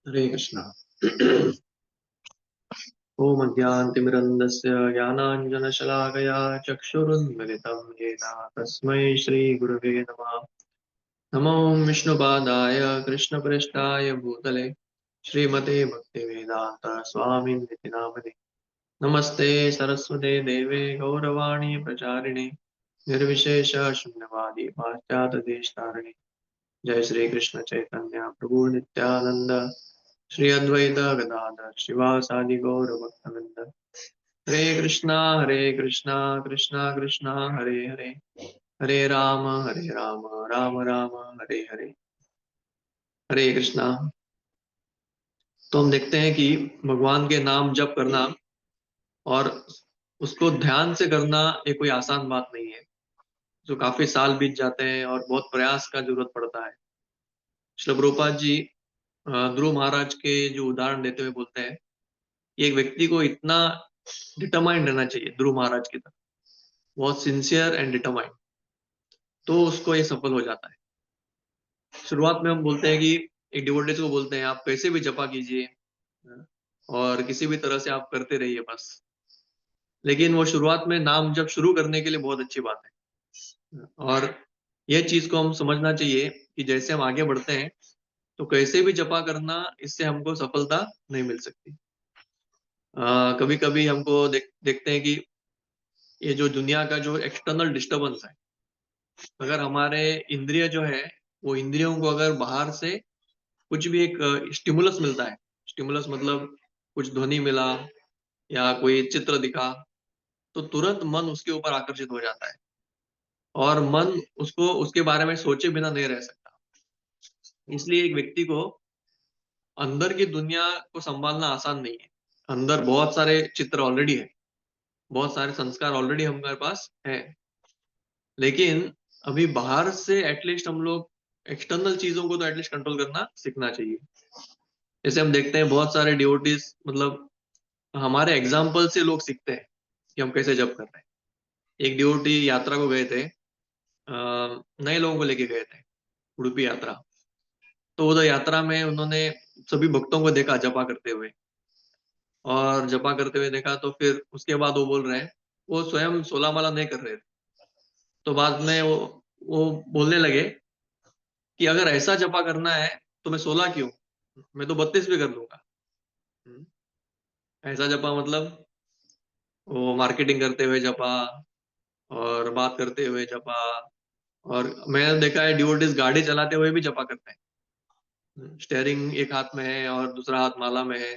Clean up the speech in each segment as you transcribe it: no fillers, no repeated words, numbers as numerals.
हरे कृष्णा। ओम अज्ञानतिमिरन्धस्य ज्ञानाञ्जनशलाकया चक्षुरुन्मिलितं येन तस्मै श्रीगुरवे नमः। नमो विष्णुपादाय कृष्णप्रेष्ठाय भूतले श्रीमते भक्तिवेदान्त स्वामिनिति नामने। नमस्ते सरस्वते देवे गौरवाणी प्रचारिणे निर्विशेष शून्यवादी पाश्चात्यदेशतारिणे। जय श्री कृष्ण चैतन्य प्रभु नित्यानंद श्री अद्वैत गदाधर शिवासादि गौर भक्तवृंद। हरे कृष्णा कृष्णा कृष्णा हरे हरे, हरे राम राम राम हरे हरे। हरे कृष्णा। तो हम देखते हैं कि भगवान के नाम जप करना और उसको ध्यान से करना ये कोई आसान बात नहीं है। जो काफी साल बीत जाते हैं और बहुत प्रयास का जरूरत पड़ता है। श्री प्रभुपाद जी ध्रुव महाराज के जो उदाहरण देते हुए बोलते हैं कि एक व्यक्ति को इतना डिटरमाइंड रहना चाहिए ध्रुव महाराज की तरह, बहुत सिंसियर एंड डिटरमाइंड, तो उसको ये सफल हो जाता है। शुरुआत में हम बोलते हैं कि एक डिवोटीज को बोलते हैं आप कैसे भी जपा कीजिए और किसी भी तरह से आप करते रहिए बस। लेकिन वो शुरुआत में नाम जब शुरू करने के लिए बहुत अच्छी बात है। और ये चीज को हम समझना चाहिए कि जैसे हम आगे बढ़ते हैं तो कैसे भी जपा करना, इससे हमको सफलता नहीं मिल सकती। कभी कभी हमको देखते हैं कि ये जो दुनिया का जो एक्सटर्नल डिस्टरबेंस है, अगर हमारे इंद्रिय जो है वो इंद्रियों को अगर बाहर से कुछ भी एक स्टिमुलस मिलता है, स्टिमुलस मतलब कुछ ध्वनि मिला या कोई चित्र दिखा, तो तुरंत मन उसके ऊपर आकर्षित हो जाता है और मन उसको उसके बारे में सोचे बिना नहीं रह सकता। इसलिए एक व्यक्ति को अंदर की दुनिया को संभालना आसान नहीं है। अंदर बहुत सारे चित्र ऑलरेडी है, बहुत सारे संस्कार ऑलरेडी हमारे पास है, लेकिन अभी बाहर से एटलीस्ट हम लोग एक्सटर्नल चीजों को तो एटलीस्ट कंट्रोल करना सीखना चाहिए। जैसे हम देखते हैं बहुत सारे डिवोटीज, मतलब हमारे एग्जाम्पल से लोग सीखते हैं कि हम कैसे जप कर रहे हैं। एक डिवोटी यात्रा को गए थे, नए लोगों को लेके गए थे, उडुपी यात्रा। तो उधर यात्रा में उन्होंने सभी भक्तों को देखा जपा करते हुए, और जपा करते हुए देखा तो फिर उसके बाद वो बोल रहे हैं वो स्वयं 16 माला नहीं कर रहे थे। तो बाद में वो बोलने लगे कि अगर ऐसा जपा करना है तो मैं 16 क्यों, मैं तो 32 भी कर लूंगा। हम्म, ऐसा जपा मतलब वो मार्केटिंग करते हुए जपा और बात करते हुए जपा। और मैंने देखा है डिवोटीज गाड़ी चलाते हुए भी जपा करते हैं, स्टेयरिंग एक हाथ में है और दूसरा हाथ माला में है।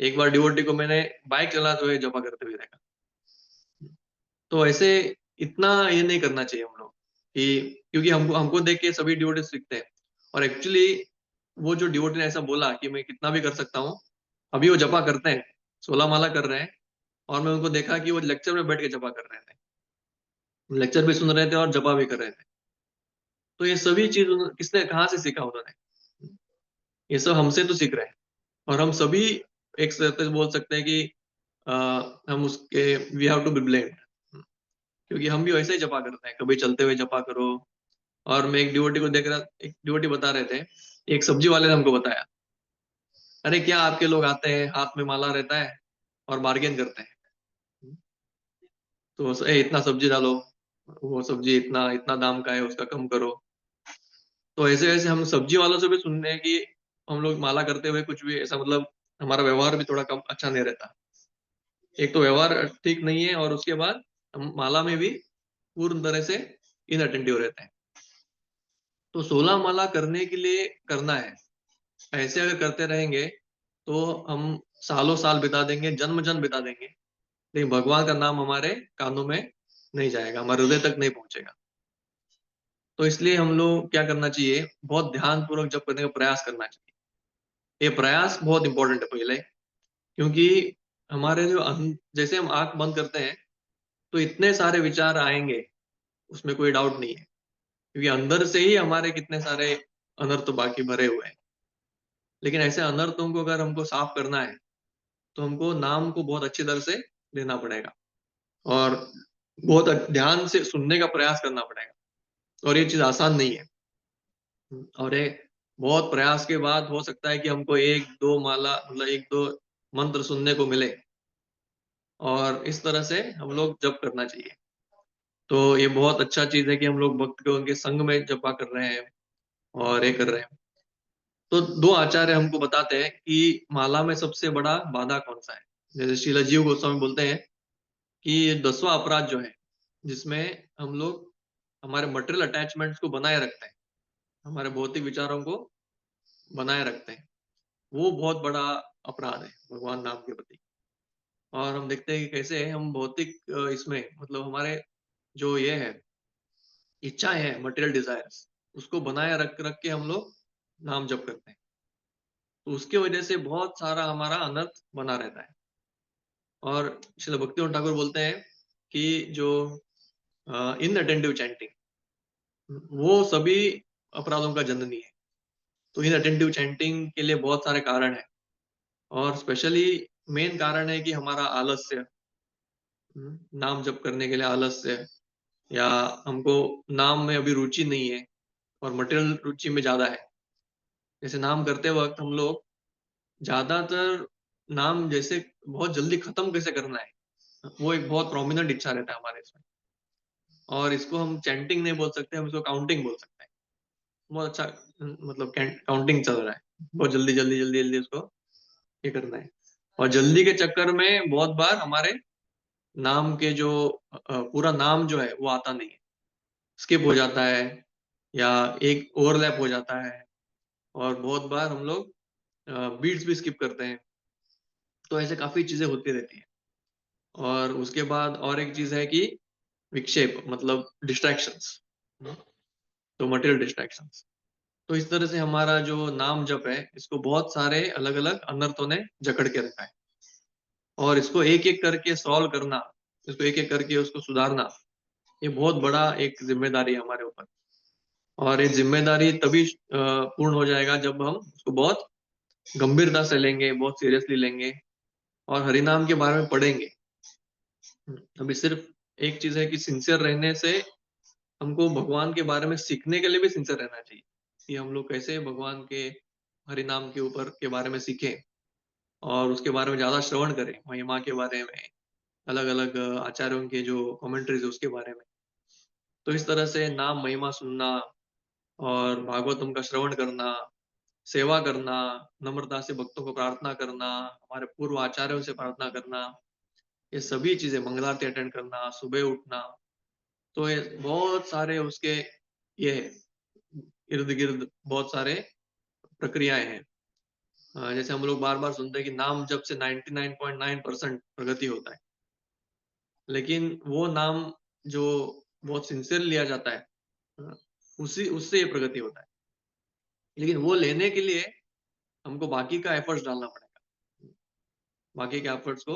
एक बार डिवोटी को मैंने बाइक चलाते हुए जपा करते हुए देखा। तो ऐसे इतना ये नहीं करना चाहिए हम लोग कि, क्योंकि हमको हमको देख के सभी डिवोटी सीखते हैं। और एक्चुअली वो जो डिवोटी ने ऐसा बोला कि मैं कितना भी कर सकता हूँ, अभी वो जपा करते हैं, 16 माला कर रहे हैं। और मैं उनको देखा कि वो लेक्चर में बैठ के जपा कर रहे थे, लेक्चर भी सुन रहे थे और जपा भी कर रहे थे। तो ये सभी चीज किसने कहाँ से सीखा उन्होंने? ये सब हमसे तो सीख रहे हैं। और हम सभी एक तरह से बोल सकते हैं कि अ, हम उसके we have to be blamed, क्योंकि हम भी वैसे ही जपा करते हैं, कभी चलते हुए जपा करो। और मैं एक डिवोटी को देख रहा, एक डिवोटी बता रहे थे, एक सब्जी वाले ने हमको बताया, अरे क्या आपके लोग आते हैं हाथ में माला रहता है और बार्गेन करते हैं, तो इतना सब्जी डालो, वो सब्जी इतना इतना दाम का है उसका कम करो। तो ऐसे ऐसे हम सब्जी वालों से भी सुनने हैं कि हम लोग माला करते हुए कुछ भी ऐसा, मतलब हमारा व्यवहार भी थोड़ा कम अच्छा नहीं रहता। एक तो व्यवहार ठीक नहीं है और उसके बाद हम माला में भी पूर्ण तरह से इनअटेंटिव रहते हैं। तो 16 माला करने के लिए करना है, ऐसे अगर करते रहेंगे तो हम सालों साल बिता देंगे, जन्म जन्म बिता देंगे, लेकिन भगवान का नाम हमारे कानों में नहीं जाएगा, हमारे हृदय तक नहीं पहुंचेगा। तो इसलिए हम लोग क्या करना चाहिए, बहुत ध्यान पूर्वक जप करने का प्रयास करना चाहिए। ये प्रयास बहुत इंपॉर्टेंट है पहले, क्योंकि हमारे जो जैसे हम आंख बंद करते हैं तो इतने सारे विचार आएंगे, उसमें कोई डाउट नहीं है, क्योंकि अंदर से ही हमारे कितने सारे अनर्थ बाकी भरे हुए हैं। लेकिन ऐसे अनर्थों को अगर हमको साफ करना है तो हमको नाम को बहुत अच्छी तरह से लेना पड़ेगा और बहुत ध्यान से सुनने का प्रयास करना पड़ेगा। और ये चीज आसान नहीं है। और ये बहुत प्रयास के बाद हो सकता है कि हमको एक दो माला मतलब एक दो मंत्र सुनने को मिले, और इस तरह से हम लोग जप करना चाहिए। तो ये बहुत अच्छा चीज है कि हम लोग भक्त को उनके संग में जपा कर रहे हैं और ये कर रहे हैं। तो दो आचार्य हमको बताते हैं कि माला में सबसे बड़ा बाधा कौन सा है। जैसे श्रील जीव गोस्वामी बोलते हैं कि ये 10वां अपराध जो है, जिसमें हम लोग हमारे मटेरियल अटैचमेंट्स को बनाए रखते हैं, हमारे भौतिक विचारों को बनाए रखते हैं, वो बहुत बड़ा अपराध है भगवान नाम के प्रति। और हम देखते हैं कि कैसे हम भौतिक इसमें मतलब हमारे जो ये है इच्छाएं हैं, मटेरियल डिजायर्स, उसको बनाए रख रख के हम लोग नाम जप करते हैं। तो उसके वजह से बहुत सारा हमारा अनर्थ बना रहता है। और श्रील भक्तिवेदांत ठाकुर बोलते हैं कि जो इनअटेंटिव चैंटिंग, वो सभी अपराधों का जननी है। तो इनअटेंटिव चैंटिंग के लिए बहुत सारे कारण हैं, और स्पेशली मेन कारण है कि हमारा आलस्य, नाम जप करने के लिए आलस्य, या हमको नाम में अभी रुचि नहीं है और मटेरियल रुचि में ज्यादा है। जैसे नाम करते वक्त हम लोग ज्यादातर नाम जैसे बहुत जल्दी खत्म कैसे करना है, वो एक बहुत प्रोमिनेंट इच्छा रहता है हमारे इसमें। और इसको हम चैंटिंग नहीं बोल सकते, हम इसको काउंटिंग बोल सकते हैं। बहुत अच्छा मतलब काउंटिंग चल रहा है, बहुत जल्दी जल्दी जल्दी जल्दी उसको ये करना है। और जल्दी के चक्कर में बहुत बार हमारे नाम के जो पूरा नाम जो है वो आता नहीं है, स्किप हो जाता है, या एक ओवरलैप हो जाता है। और बहुत बार हम लोग बीट्स भी स्किप करते हैं। तो ऐसे काफी चीजें होती रहती हैं। और उसके बाद और एक चीज है कि विक्षेप मतलब डिस्ट्रैक्शंस, तो मटेरियल डिस्ट्रैक्शंस। तो इस तरह से हमारा जो नाम जप है, इसको बहुत सारे अलग अलग अनर्थों ने जकड़ के रखा है। और इसको एक एक करके सॉल्व करना, इसको एक एक करके उसको सुधारना, ये बहुत बड़ा एक जिम्मेदारी है हमारे ऊपर। और ये जिम्मेदारी तभी पूर्ण हो जाएगा जब हम उसको बहुत गंभीरता से लेंगे, बहुत सीरियसली लेंगे, और हरिनाम के बारे में पढ़ेंगे। अभी सिर्फ एक चीज है कि सिंसियर रहने से हमको भगवान के बारे में सीखने के लिए भी सिंसियर रहना चाहिए, कि हम लोग कैसे भगवान के हरिनाम के ऊपर के बारे में सीखें, और उसके बारे में ज्यादा श्रवण करें, महिमा के बारे में, अलग अलग आचार्यों के जो कमेंट्रीज है उसके बारे में। तो इस तरह से नाम महिमा सुनना, और भागवतम का श्रवण करना, सेवा करना, नम्रता से भक्तों को प्रार्थना करना, हमारे पूर्व आचार्यों से प्रार्थना करना, ये सभी चीजें, मंगलारती अटेंड करना, सुबह उठना, तो ये बहुत सारे उसके ये इर्द गिर्द बहुत सारे प्रक्रियाएं हैं। जैसे हम लोग बार बार सुनते हैं कि नाम जब से 99.9% प्रगति होता है, लेकिन वो नाम जो बहुत सिंसियर लिया जाता है, अ, उसी उससे ये प्रगति होता है। लेकिन वो लेने के लिए हमको बाकी का एफर्ट्स डालना पड़ेगा, बाकी के एफर्ट्स को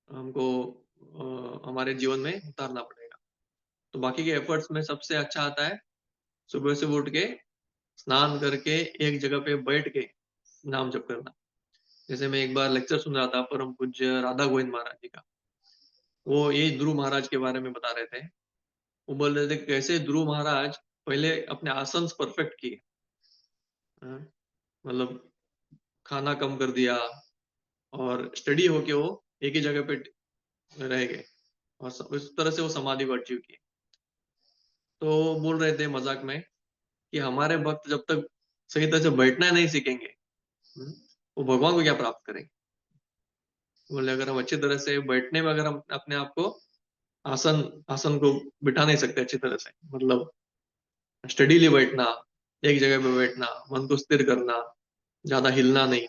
हमको हमारे जीवन में उतारना पड़ेगा। तो बाकी के एफर्ट्स में सबसे अच्छा आता है सुबह से उठ के स्नान करके एक जगह पे बैठ के नाम जप करना। जैसे मैं एक बार लेक्चर सुन रहा था परम पूज्य राधा गोविंद महाराज जी का, वो ये ध्रुव महाराज के बारे में बता रहे थे। वो बोल रहे थे कैसे ध्रुव महाराज पहले अपने आसन परफेक्ट किए, हाँ, मतलब खाना कम कर दिया, और स्टडी होके वो एक ही जगह पे रह गए, और उस तरह से वो समाधि को अचीव किए। तो बोल रहे थे मजाक में कि हमारे भक्त जब तक सही तरह से बैठना नहीं सीखेंगे, हम्म, वो भगवान को क्या प्राप्त करेंगे। बोले अगर हम अच्छी तरह से बैठने में, अगर हम अपने आप को आसन आसन को बिठा नहीं सकते अच्छी तरह से, मतलब स्टडीली बैठना, एक जगह पे बैठना, मन को स्थिर करना, ज्यादा हिलना नहीं,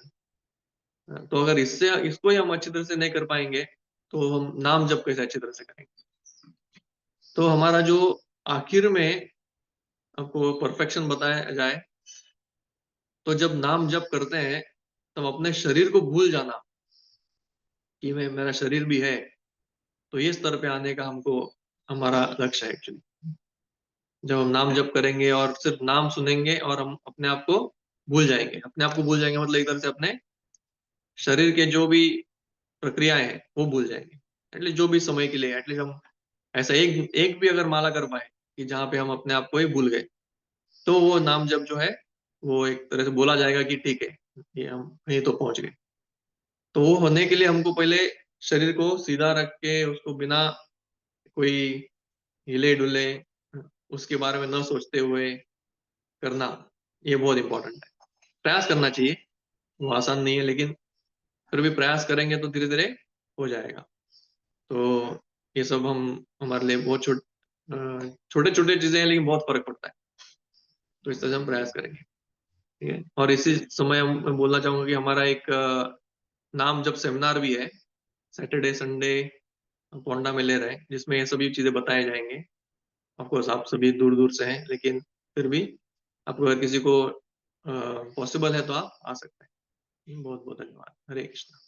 तो अगर इससे इसको ही हम अच्छी तरह से नहीं कर पाएंगे, तो हम नाम जप कैसे अच्छी तरह से करेंगे। तो हमारा जो आखिर में आपको परफेक्शन बताया जाए, तो जब नाम जप करते हैं तब अपने शरीर को भूल जाना कि मैं मेरा शरीर भी है, तो ये स्तर पे आने का हमको हमारा लक्ष्य है एक्चुअली। जब हम नाम जप करेंगे और सिर्फ नाम सुनेंगे, और हम अपने आप को भूल जाएंगे, अपने आप को भूल जाएंगे मतलब एक तरह से अपने शरीर के जो भी प्रक्रियाएं हैं वो भूल जाएंगे। एटलीस्ट जो भी समय के लिए, एटलीस्ट हम ऐसा एक एक भी अगर माला कर पाए कि जहाँ पे हम अपने आप को ही भूल गए, तो वो नाम जप जो है वो एक तरह से बोला जाएगा कि ठीक है, ये हम कहीं तो पहुंच गए। तो वो होने के लिए हमको पहले शरीर को सीधा रख के उसको बिना कोई हिले डुले उसके बारे में न सोचते हुए करना, ये बहुत इंपॉर्टेंट है। प्रयास करना चाहिए, वो आसान नहीं है, लेकिन फिर भी प्रयास करेंगे तो धीरे धीरे हो जाएगा। तो ये सब हम हमारे लिए बहुत छोटे छोटे चीजें हैं, लेकिन बहुत फर्क पड़ता है। तो इस तरह से हम प्रयास करेंगे, ठीक है। और इसी समय मैं बोलना चाहूंगा कि हमारा एक नाम जब सेमिनार भी है, सैटरडे संडे पोंडा में ले रहे हैं, जिसमें ये सभी चीजें बताए जाएंगे। ऑफकोर्स आप सभी दूर दूर से हैं, लेकिन फिर भी आपको अगर किसी को पॉसिबल है तो आप आ सकते हैं। बहुत बहुत धन्यवाद। हरे कृष्णा।